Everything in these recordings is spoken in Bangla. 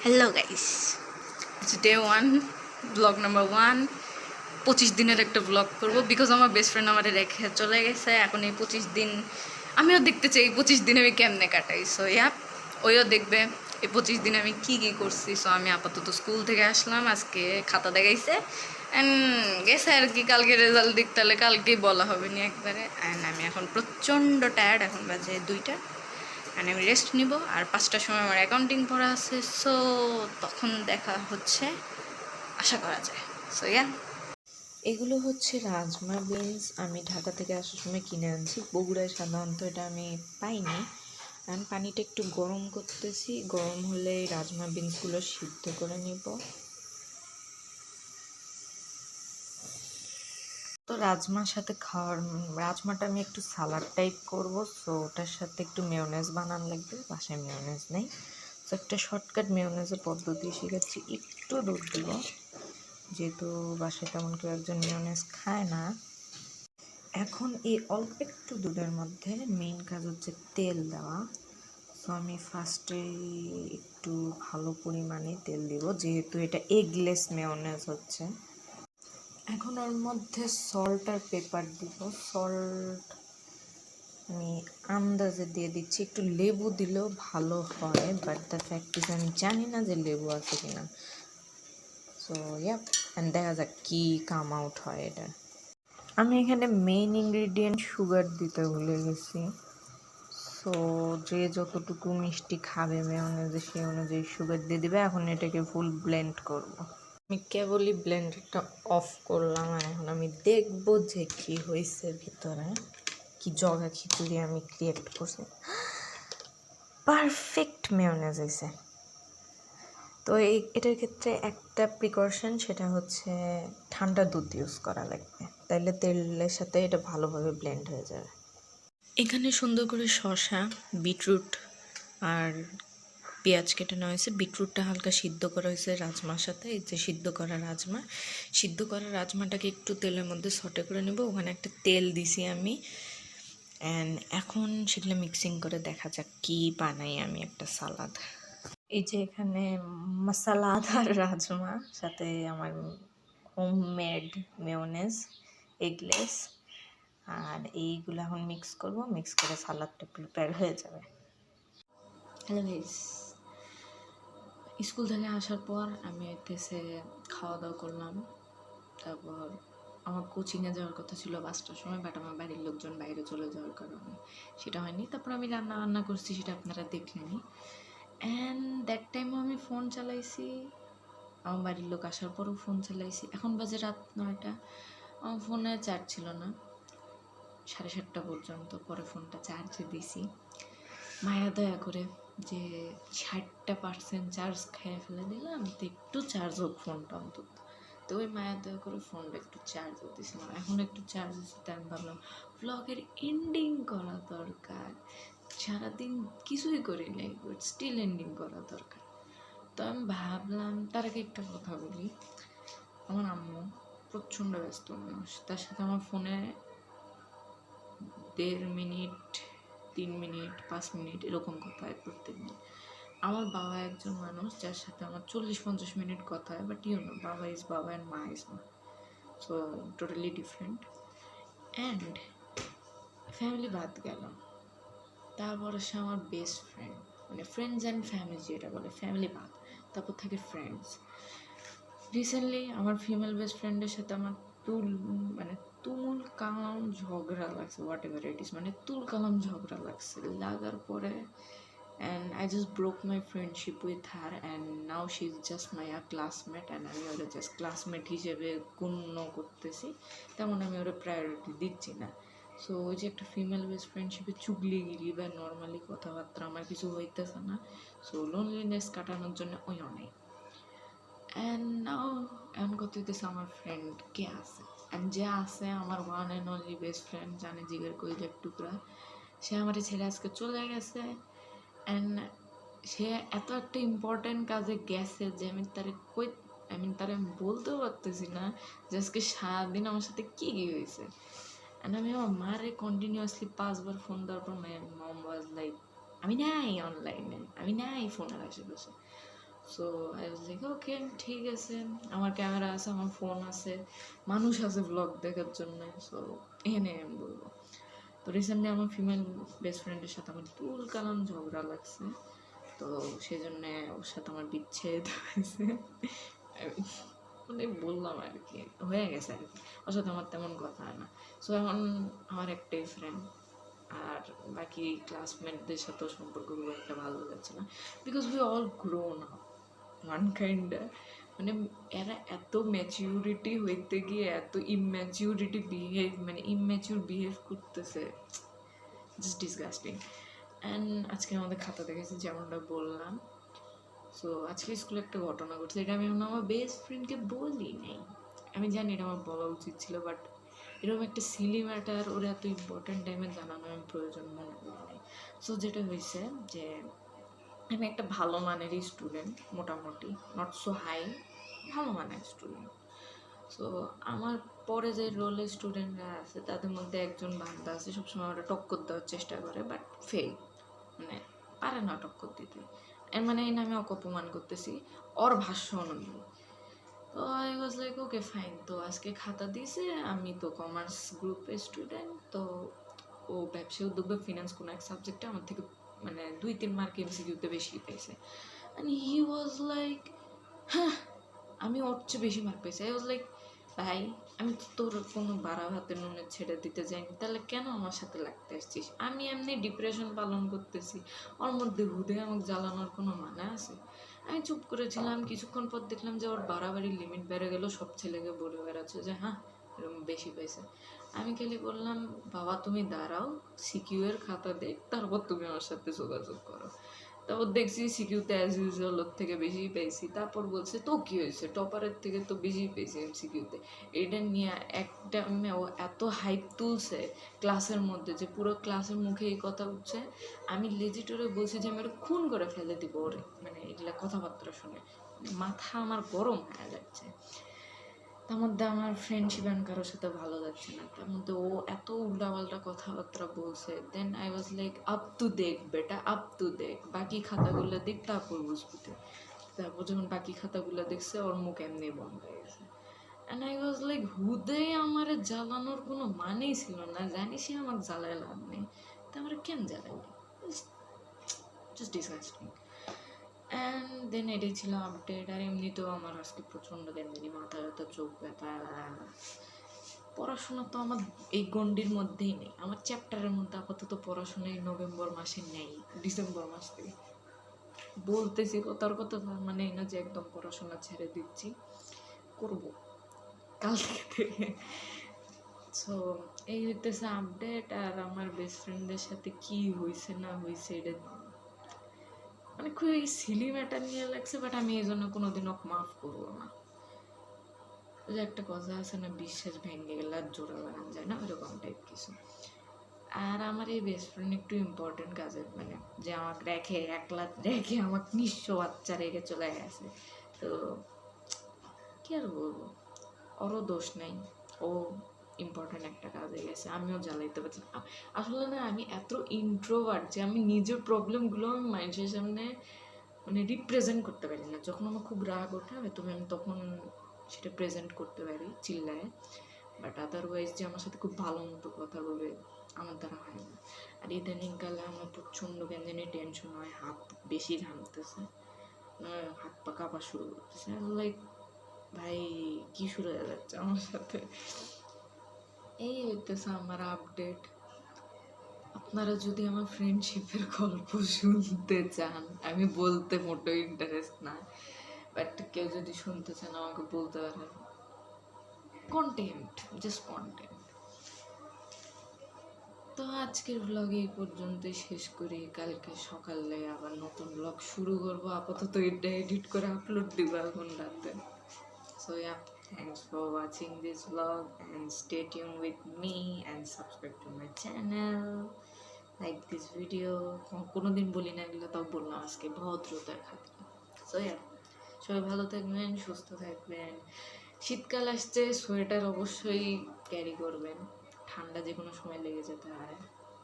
Hello guys, it's day 1, blog number 1। 25 দিনের একটা ব্লগ করব বিকজ আমার বেস্ট ফ্রেন্ড আমার রেখে চলে গেছে। এখন এই 25 দিন আমিও দেখতে চাই 25 দিন আমি কেমনে কাটাই। সো ওইও দেখবে এই 25 দিন আমি কি করছি। সো আমি আপাতত স্কুল থেকে আসলাম, আজকে খাতা দেখাইছে অ্যান্ড গেছে আর কি। কালকে রেজাল্ট দিক, তাহলে কালকেই বলা হবে নি একবারে। অ্যান্ড আমি এখন প্রচণ্ড টায়ার্ড, এখন বাজে 2টা অ্যান্ড আমি রেস্ট নিব। আর 5টার সময় আমার অ্যাকাউন্টিং পড়া আছে, সো তখন দেখা হচ্ছে আশা করা যায়। সো এগুলো হচ্ছে রাজমা বিনস। আমি ঢাকা থেকে আসার সময় কিনে আনছি। বগুড়ায় সাধারণত এটা আমি পাইনি। আমি পানিটা একটু গরম করতেছি, গরম হলে রাজমা বিনসগুলো সিদ্ধ করে নিব। তো রাজমার সাথে রাজমাটা আমি একটু সালাড টাইপ করব, সো ওটার সাথে একটু মেয়োনেজ বানানো লাগবে। বাসায় মেয়োনেজ নেই, তো একটা শর্টকাট মেয়োনেজের পদ্ধতি শিখাচ্ছি। একটু দুধ দিব, যেহেতু বাসায় তেমন কেউ একজন মেয়োনেজ খায় না। এখন এই অল্প একটু দুধের মধ্যে মেইন কাজ হচ্ছে তেল দেওয়া। সো আমি ফার্স্টে একটু ভালো পরিমাণে তেল দিব, যেহেতু এটা এগলেস মেয়োনেজ হচ্ছে। এখন ওর মধ্যে সল্ট আর পেপার দিব। সল্ট আমি আন্দাজে দিয়ে দিচ্ছি, একটু লেবু দিলেও ভালো হয়, বাট দ্য ফ্যাক্ট ইজ আমি জানি না যে লেবু আছে কিনা। সো অ্যান্ড দেখা যাক কী কাম আউট হয় এটা। আমি এখানে মেইন ইনগ্রিডিয়েন্ট সুগার দিতে ভুলে গেছি। সো যে যতটুকু মিষ্টি খাবে মেয়োনেজে সেই অনুযায়ী সুগার দিয়ে দিবে। এখন এটাকে ফুল ব্লেন্ড করব। আমি কেবলই ব্লেন্ডারটা অফ করলাম, আর এখন আমি দেখব যে কি হয়েছে ভিতরে, কি জগা খিচুড়ি আমি ক্রিয়েট করছি। পারফেক্ট মেয়োনেজ হয়েছে। তো এটার ক্ষেত্রে একটা প্রিকশন, সেটা হচ্ছে ঠান্ডা দুধ ইউজ করা লাগবে, তাইলে তেলের সাথে এটা ভালোভাবে ব্লেন্ড হয়ে যাবে। এখানে সুন্দর করে শসা, বিটরুট আর পেঁয়াজ কেটে নেওয়া হয়েছে। বিটরুটটা হালকা সিদ্ধ করা হয়েছে রাজমার সাথে। এই যে সিদ্ধ করা রাজমাটাকে একটু তেলের মধ্যে সটে করে নেব। ওখানে একটা তেল দিছি আমি, অ্যান্ড এখন সেগুলো মিক্সিং করে দেখা যাক কি বানাই আমি একটা সালাদ। এই যে এখানে মশলাদার রাজমা, সাথে আমার হোমমেড মেয়োনেজ, এগলেস, আর এইগুলো এখন মিক্স করব। মিক্স করে সালাদটা প্রিপেয়ার হয়ে যাবে। হ্যালো গাইস, স্কুল থেকে আসার পর আমি এসে খাওয়া দাওয়া করলাম। তারপর আমার কোচিংয়ে যাওয়ার কথা ছিল 5টার সময়, বাট আমার বাড়ির লোকজন বাইরে চলে যাওয়ার কারণে সেটা হয়নি। তারপর আমি রান্না করছি, সেটা আপনারা দেখলেনি। অ্যান্ড দ্যাট টাইমও আমি ফোন চালাইছি, আমার বাড়ির লোক আসার পরও ফোন চালাইছি। এখন বাজে রাত 9টা, আমার ফোনে চার্জ ছিল না 7:30 পর্যন্ত। পরে ফোনটা চার্জে দিছি মায়া দয়া করে, যে 60% চার্জ খেয়ে ফেলে দিলাম, তো একটু চার্জ হোক ফোনটা অন্তত। তো ওই মায়া দয়া করে ফোনটা একটু চার্জ দিয়েছিলাম। এখন একটু চার্জ দিচ্ছি, তাই আমি ভাবলাম ব্লগের এন্ডিং করা দরকার। সারাদিন কিছুই করি নাই, বাট স্টিল এন্ডিং করা দরকার। তো আমি ভাবলাম তার আগে একটা কথা বলি। আমার আম্মু প্রচণ্ড ব্যস্ত মানুষ, তার সাথে আমার ফোনে 1.5 মিনিট, 3 মিনিট, 5 মিনিট এরকম কথা হয় প্রত্যেকদিন। আমার বাবা একজন মানুষ যার সাথে আমার 40-50 মিনিট কথা হয়, বাট বাবা ইজ বাবা অ্যান্ড মা ইজ মা, so totally different. And family বাদ গেল, তারপর সে আমার বেস্ট ফ্রেন্ড, মানে ফ্রেন্ডস অ্যান্ড ফ্যামিলি যেটা বলে, ফ্যামিলি বাদ, তারপর থাকে ফ্রেন্ডস। রিসেন্টলি আমার ফিমেল বেস্ট ফ্রেন্ডের সাথে আমার তুমুল কালাম ঝগড়া লাগছে, হোয়াট এভার ইট ইস, তুল কালাম ঝগড়া লাগছে। লাগার পরে and I just broke my friendship with her, and now she is just my classmate, and আমি ওরা জাস্ট ক্লাসমেট হিসেবে গণ্য করতেছি, তেমন আমি ওরা প্রায়োরিটি দিচ্ছি না। সো ওই যে একটা ফিমেল বেস্ট ফ্রেন্ডশিপে চুগলিগিরি বা নর্মালি কথাবার্তা আমার কিছু হইতেছে না। সো লোনলিনেস কাটানোর জন্য ওই অনেক। অ্যান্ড নাও এমন করতে হইতেছে আমার ফ্রেন্ড কে আছে, অ্যান্ড যে আছে আমার one and only best friend, জানে জিগের কলিজার টুকরা, সে আমার ছেলে আজকে চলে গেছে। অ্যান্ড সে এত একটা ইম্পর্ট্যান্ট কাজে গেছে যে তারে আমি বলতেও পারতেছি না যে আজকে সারাদিন আমার সাথে কী হয়েছে। অ্যান্ড আমি আমার মারে কন্টিনিউয়াসলি 5বার ফোন দেওয়ার পর মাই মম ওয়াজ লাইক, আমি নাই অনলাইনে, আমি নাই ফোনের আশেপাশে। So I was like okay ঠিক আছে, আমার ক্যামেরা আছে, আমার ফোন আছে, মানুষ আছে ব্লগ দেখার জন্য, সো এখানে আমি বলবো। তো রিসেন্টলি আমার ফিমেল বেস্ট ফ্রেন্ডের সাথে আমার তুল কালাম ঝগড়া লাগছে, তো সেই জন্যে ওর সাথে আমার বিচ্ছেদ হয়েছে। মানে বললাম আর কি, হয়ে গেছে আর কি, ওর সাথে আমার তেমন কথা হয় না। সো এখন আমার একটাই ফ্রেন্ড, আর বাকি ক্লাসমেটদের সাথেও সম্পর্ক খুব একটা ভালো যাচ্ছে না, because we all grown up one kind. মানে এরা এত ম্যাচিউরিটি হইতে গিয়ে এত ইম্যাচিউরিটি বিহেভ, মানে ইম্যাচিউর বিহেভ করতেছে, জাস্ট ডিসগাস্টিং। অ্যান্ড আজকে আমাদের খাতা দেখেছি যেমনটা বললাম। সো আজকে স্কুলে একটা ঘটনা ঘটছে, এটা আমি এখন আমার বেস্ট ফ্রেন্ডকে বলি নাই, আমি জানি এটা আমার বলা উচিত ছিল, বাট এরকম একটা সিলি ম্যাটার ওরা এত ইম্পর্টেন্ট টাইমে জানানো আমি প্রয়োজন মনে করি নাই। সো যেটা হয়েছে যে আমি একটা ভালো মানেরই স্টুডেন্ট, মোটামুটি নট সো হাই, ভালো মানের স্টুডেন্ট। সো আমার পরে যে রোলের স্টুডেন্টরা আছে তাদের মধ্যে একজন বান্দা আছে সবসময় ওরা টক্কর দেওয়ার চেষ্টা করে, বাট ফেল, মানে পারে না টক্কর দিতে। এর মানে এই নামে ওকে অপমান করতেছি ওর ভাষ্য অনুযায়ী। তো I was like okay fine, তো আজকে খাতা দিয়েছে, আমি তো কমার্স গ্রুপের স্টুডেন্ট, তো ও ব্যবসায় উদ্যোগ বা ফিনান্স কোনো এক সাবজেক্টে আমার থেকে মানে 2-3 মার্ক এমসিকিউতে বেশি পেয়েছে। অ্যান্ড হি ওয়াজ লাইক হ্যাঁ আমি ওর চেয়ে বেশি মার্ক পেয়েছি। আই ওয়াজ লাইক ভাই আমি তো তোর কোনো বাড়া ভাতের নুনে ছেড়ে দিতে যাইনি, তাহলে কেন আমার সাথে লাগতে আসছিস? আমি এমনি ডিপ্রেশন পালন করতেছি, ওর মধ্যে হুদে আমাকে জ্বালানোর কোনো মানে আছে? আমি চুপ করেছিলাম, কিছুক্ষণ পর দেখলাম যে ওর বাড়াবাড়ির লিমিট বেড়ে গেল, সব ছেলেকে বলে বেড়াচ্ছে যে হ্যাঁ এরকম বেশি পেয়েছে। আমি খালি বললাম বাবা তুমি দাঁড়াও, সিকিউ এর খাতা দেখ, তারপর তুমি আমার সাথে যোগাযোগ করো। তারপর দেখছি সিকিউতে অ্যাজ ইউজুয়াল ওর থেকে বেশি পেয়েছি। তারপর বলছে তো কী হয়েছে, টপারের থেকে তো বেশি পেয়েছি এমসিকিউতে। এটা নিয়ে একটা ও এত হাইপ তুলছে ক্লাসের মধ্যে যে পুরো ক্লাসের মুখে এই কথা উঠছে। আমি লেজিটরে বলছি যে আমি ওটা খুন করে ফেলে দিব ওরে, মানে এগুলা কথাবার্তা শুনে মাথা আমার গরম হয়ে যাচ্ছে। তার মধ্যে আমার ফ্রেন্ডশিপ অ্যান্ড কারোর সাথে ভালো যাচ্ছে না, তার মধ্যে ও এত উল্টাপাল্টা কথাবার্তা বলছে। দেন আই ওয়াজ লাইক আপ টু দেখ বেটা, আপ টু দেখ, বাকি খাতাগুলো দেখ তারপর বুঝবি। তারপর যখন বাকি খাতাগুলো দেখছে ওর মুখ এমনি বন্ধ হয়ে গেছে। অ্যান্ড আই ওয়াজ লাইক হুদে আমার জ্বালানোর কোনো মানেই ছিল না, জানি সে আমাকে জ্বালায় লাভ নেই, তা আমার কেন জ্বালাইনি, জাস্ট ডিসগাস্টিং। অ্যান্ড দেন এটাই ছিল আপডেট। আর এমনিতেও আমার আজকে প্রচণ্ড দেনদিনই মাথা ব্যথা, চোখ ব্যথা। পড়াশোনা তো আমার এই গণ্ডির মধ্যেই নেই, আমার চ্যাপ্টারের মধ্যে আপাতত পড়াশোনা এই নভেম্বর মাসে নেই, ডিসেম্বর মাস থেকে বলতেছি কথার কথা, মানে না যে একদম পড়াশোনা ছেড়ে দিচ্ছি, করব কাল থেকে। সো এই হইতেছে আপডেট। আর আমার বেস্ট ফ্রেন্ডদের সাথে কি হয়েছে না হয়েছে এটা মানে খুবই সিলি ম্যাটার নিয়ে লাগছে, বাট আমি এই জন্য কোনোদিনও মাফ করবো না। ওই যে একটা কথা আছে না, বিশ্বাস ভেঙে গেলে আর জোড়া বানানো যায় না, ওইরকম টাইপ কিছু। আর আমার এই বেস্ট ফ্রেন্ড একটু ইম্পর্টেন্ট কাজে, মানে যে আমাকে রেখে একলা রেখে আমাকে নিঃস্ব বাচ্চা রেখে চলে গেছে, তো কি আর বলবো, ওরও দোষ নেই, ও ইম্পর্টেন্ট একটা কাজে গেছে, আমিও জ্বালাইতে পারছি না। আসলে না আমি এত ইন্ট্রোভার্ট যে আমি নিজের প্রবলেমগুলো আমি মানুষের সামনে মানে রিপ্রেজেন্ট করতে পারি না। যখন আমার খুব রাগ ওঠে হয়তো আমি তখন সেটা প্রেজেন্ট করতে পারি চিল্লায়, বাট আদারওয়াইজ যে আমার সাথে খুব ভালো মতো কথা বলে আমার দ্বারা হয় না। আর ইদানিংকালে আমার প্রচণ্ড কেন জানি টেনশন হয়, হাত বেশি ঘামতেছে, হাত পা কাঁপা শুরু করতেছে, লাইক ভাই কি শুরু হয়ে যাচ্ছে আমার সাথে। এই হইতেছে আমার আপডেট। আপনারা যদি আমার ফ্রেন্ডশিপের গল্প শুনতে চান, আমি বলতে মোটেও ইন্টারেস্ট না, বাট কেউ যদি শুনতে চান আমাকে বলতে পারেন। Content, just content. তো আজকের ব্লগ এই পর্যন্তই শেষ করি, কালকে সকালে আবার নতুন ব্লগ শুরু করবো। আপাতত এটা এডিট করে আপলোড দিব এখন রাতে। So yeah, thanks for watching this vlog and stay tuned with me and subscribe to my channel. Like this video. কোনোদিন বলি না এগুলো, তাও বললাম আজকে ভদ্রতার খাতিরে। So yeah, সবাই ভালো থাকবেন, সুস্থ থাকবেন। শীতকাল আসছে, সোয়েটার অবশ্যই ক্যারি করবেন, ঠান্ডা যে কোনো সময় লেগে যেতে পারে।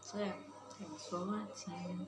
So yeah, thanks for watching.